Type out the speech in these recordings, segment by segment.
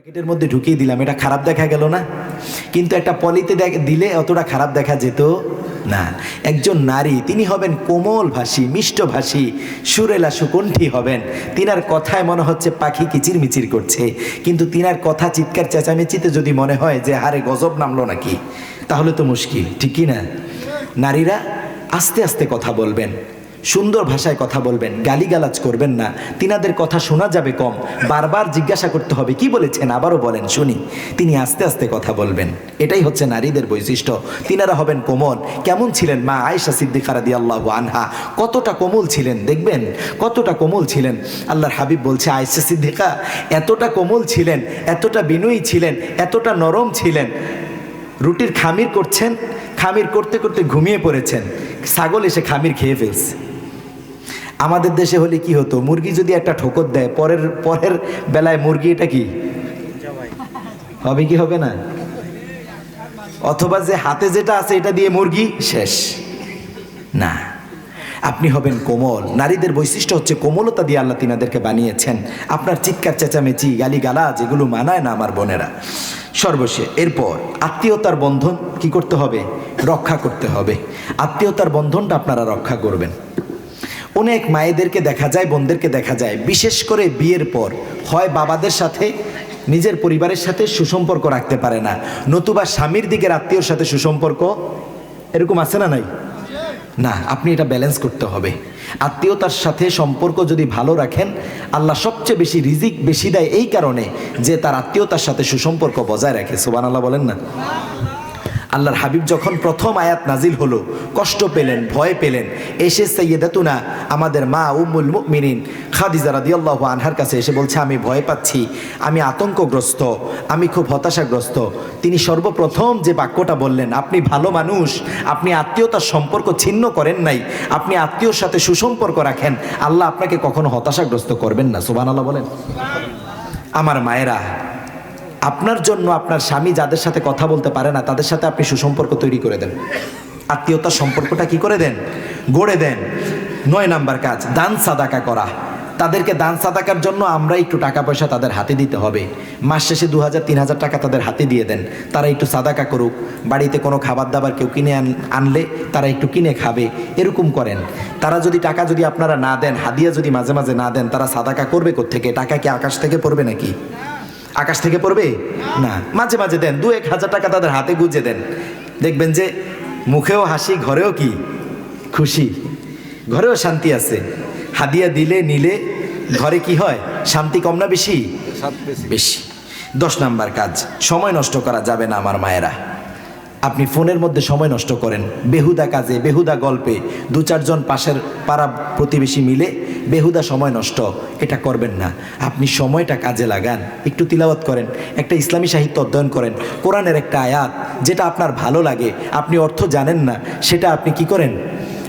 প্যাকেটের মধ্যে ঢুকিয়ে দিলাম, এটা খারাপ দেখা গেল না? কিন্তু একটা পলিতে দিলে অতটা খারাপ দেখা যেত না। একজন নারী, তিনি হবেন কোমল ভাষী, মিষ্টভাষী, সুরেলা সুকণ্ঠী হবেন। তিনার কথায় মনে হচ্ছে পাখি কিচিরমিচির করছে, কিন্তু তিনার কথা চিৎকার চেঁচামেচিতে যদি মনে হয় যে হারে গজব নামলো নাকি, তাহলে তো মুশকিল, ঠিক কি না? নারীরা আস্তে আস্তে কথা বলবেন, সুন্দর ভাষায় কথা বলবেন, গালিগালাজ করবেন না। তিনাদের কথা শোনা যাবে কম, বারবার জিজ্ঞাসা করতে হবে কি বলেছেন, আবারও বলেন শুনি। তিনি আস্তে আস্তে কথা বলবেন, এটাই হচ্ছে নারীদের বৈশিষ্ট্য। তিনারা হবেন কোমল। কেমন ছিলেন মা আয়েশা সিদ্দিকা রাদিয়াল্লাহু আনহা? কতটা কোমল ছিলেন, দেখবেন কতটা কোমল ছিলেন। আল্লাহর হাবিব বলছে আয়েশা সিদ্দিকা এতটা কোমল ছিলেন, এতটা বিনয়ী ছিলেন, এতটা নরম ছিলেন। রুটির খামির করছেন, খামির করতে করতে ঘুমিয়ে পড়েছেন, ছাগল এসে খামির খেয়ে ফেলছে। আমাদের দেশে হলে কি হতো, মুরগি যদি একটা ঠোকর দেয়, পরের বেলায় মুরগি এটা কি হবে, কি হবে না? অথবা যে হাতে যেটা আছে এটা দিয়ে মুরগি শেষ। না, আপনি হবেন কোমল। নারীদের বৈশিষ্ট্য হচ্ছে কোমলতা দিয়ে আল্লাহ তিনাদেরকে বানিয়েছেন। আপনার চিৎকার চেঁচামেচি, গালিগালাজ এগুলো মানায় না আমার বোনেরা। সর্বশেষ এরপর আত্মীয়তার বন্ধন কি করতে হবে? রক্ষা করতে হবে। আত্মীয়তার বন্ধনটা আপনারা রক্ষা করবেন। অনেক মায়েদেরকে দেখা যায়, বোনদেরকে দেখা যায়, বিশেষ করে বিয়ের পর হয় বাবাদের সাথে, নিজের পরিবারের সাথে সুসম্পর্ক রাখতে পারে না, নতুবা স্বামীর দিকের আত্মীয়র সাথে সুসম্পর্ক, এরকম আছে না নাই? না, আপনি এটা ব্যালেন্স করতে হবে। আত্মীয়তার সাথে সম্পর্ক যদি ভালো রাখেন, আল্লাহ সবচেয়ে বেশি রিজিক বেশি দেয় এই কারণে যে তার আত্মীয়তার সাথে সুসম্পর্ক বজায় রাখে। সুবহানাল্লাহ বলেন না? আল্লাহর হাবিব যখন প্রথম আয়াত নাজিল হলো, কষ্ট পেলেন, ভয় পেলেন, এসে সাইয়্যিদাতুনা আমাদের মা উম্মুল মুমিনিন খাদিজা রাদিয়াল্লাহু আনহার কাছে এসে বলছে আমি ভয় পাচ্ছি, আমি আতঙ্কগ্রস্ত, আমি খুব হতাশাগ্রস্ত। তিনি সর্বপ্রথম যে বাক্যটা বললেন, আপনি ভালো মানুষ, আপনি আত্মীয়তার সম্পর্ক ছিন্ন করেন নাই, আপনি আত্মীয়র সাথে সুসম্পর্ক রাখেন, আল্লাহ আপনাকে কখনো হতাশাগ্রস্ত করবেন না। সুবহানাল্লাহ বলেন। আমার মায়েরা, আপনার জন্য আপনার স্বামী যাদের সাথে কথা বলতে পারে না তাদের সাথে আপনি সুসম্পর্ক তৈরি করে দেন, আত্মীয়তার সম্পর্কটা কি করে দেন? গড়ে দেন। 9 নাম্বার কাজ, দান সাদাকা করা। তাদেরকে দান সাদাকার জন্য আমরা একটু টাকা পয়সা তাদের হাতে দিতে হবে। মাস শেষে 2000-3000 টাকা তাদের হাতে দিয়ে দেন, তারা একটু সাদাকা করুক। বাড়িতে কোনো খাবার দাবার কেউ কিনে আনলে তারা একটু কিনে খাবে, এরকম করেন। তারা যদি টাকা যদি আপনারা না দেন, হাদিয়া যদি মাঝে মাঝে না দেন, তারা সাদাকা করবে কোত্থেকে? টাকা কি আকাশ থেকে পড়বে নাকি? আকাশ থেকে পড়বে না। মাঝে মাঝে দেন, 2-1000 টাকা তাদের হাতে গুঁজে দেন, দেখবেন যে মুখেও হাসি, ঘরেও কি খুশি, ঘরেও শান্তি আছে। হাদিয়া দিলে নিলে ঘরে কি হয়? শান্তি কম না বেশি? বেশি। 10 নাম্বার কাজ, সময় নষ্ট করা যাবে না আমার মায়েরা। আপনি ফোনের মধ্যে সময় নষ্ট করেন, বেহুদা কাজে, বেহুদা গল্পে, 2-4 জন পাশের পাড়া প্রতিবেশী মিলে বেহুদা সময় নষ্ট, এটা করবেন না। আপনি সময়টা কাজে লাগান, একটু তিলাওয়াত করেন, একটা ইসলামী সাহিত্য অধ্যয়ন করেন, কোরআনের একটা আয়াত যেটা আপনার ভালো লাগে, আপনি অর্থ জানেন না, সেটা আপনি কি করেন?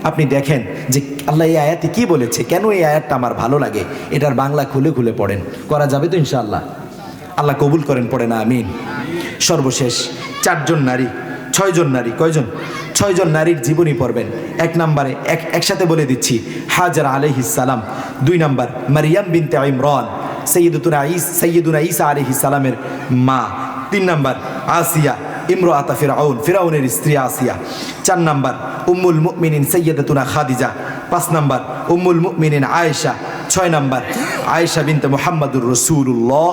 আপনি দেখেন যে আল্লাহ এই আয়াতে কি বলেছে, কেন এই আয়াতটা আমার ভালো লাগে, এটার বাংলা খুলে খুলে পড়েন। করা যাবে তো ইনশাআল্লাহ? আল্লাহ কবুল করেন, পড়ে না আমিন। সর্বশেষ 4 জন নারী, 6 জন নারী, কয়জন? 6 জন নারীর জীবনী পড়বেন। 1 নম্বরে একসাথে বলে দিচ্ছি, হাজার আলাইহিস সালাম। 2 নম্বর মারিয়াম বিনতে ইমরান, সৈয়দুনা ঈসা আলাইহিস সালামের মা। 3 নম্বর আসিয়া ইমরাআত ফিরআউন, ফিরআউনের স্ত্রী আসিয়া। 4 নম্বর উম্মুল মুমিনিন সাইয়্যিদাতুনা খাদিজা। 5 নম্বর উম্মুল মুমিনিন আয়েশা। 6 নম্বর আয়েশা বিনতে মুহাম্মাদুর রাসূলুল্লাহ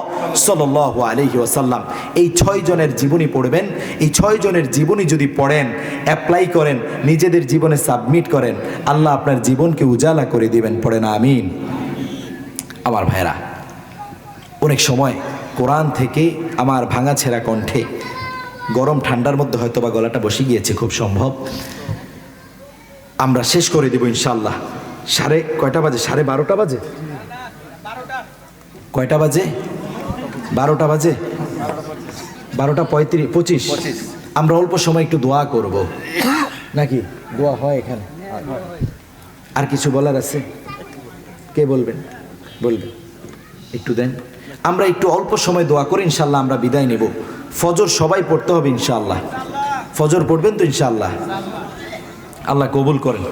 সাল্লাল্লাহু আলাইহি ওয়াসাল্লাম। এই 6 জনের জীবনী পড়বেন। এই 6 জনের জীবনী যদি পড়েন, অ্যাপ্লাই করেন, নিজেদের জীবনে সাবমিট করেন, আল্লাহ আপনার জীবনকে উজালা করে দিবেন। পড়ে না আমিন। আমার ভাইরা, অনেক সময় কোরআন থেকে আমার ভাঙা ছেঁড়া কণ্ঠে, গরম ঠান্ডার মধ্যে হয়তো বা গলাটা বসে গিয়েছে, খুব সম্ভব। আমরা শেষ করে দেব ইনশাআল্লাহ। কয়টা বাজে? 12:30 বাজে? কয়টা বাজে? 12টা বাজে? 12:25। আমরা অল্প সময় একটু দোয়া করব নাকি? দোয়া হয় এখানে? আর কিছু বলার আছে? কে বলবেন? বলবেন, একটু দেন। আমরা একটু অল্প সময় দোয়া করে ইনশাআল্লাহ আমরা বিদায় নেব। ফজর সবাই পড়তে হবে ইনশাআল্লাহ। ফজর পড়বেন তো ইনশাআল্লাহ? আল্লাহ কবুল করেন।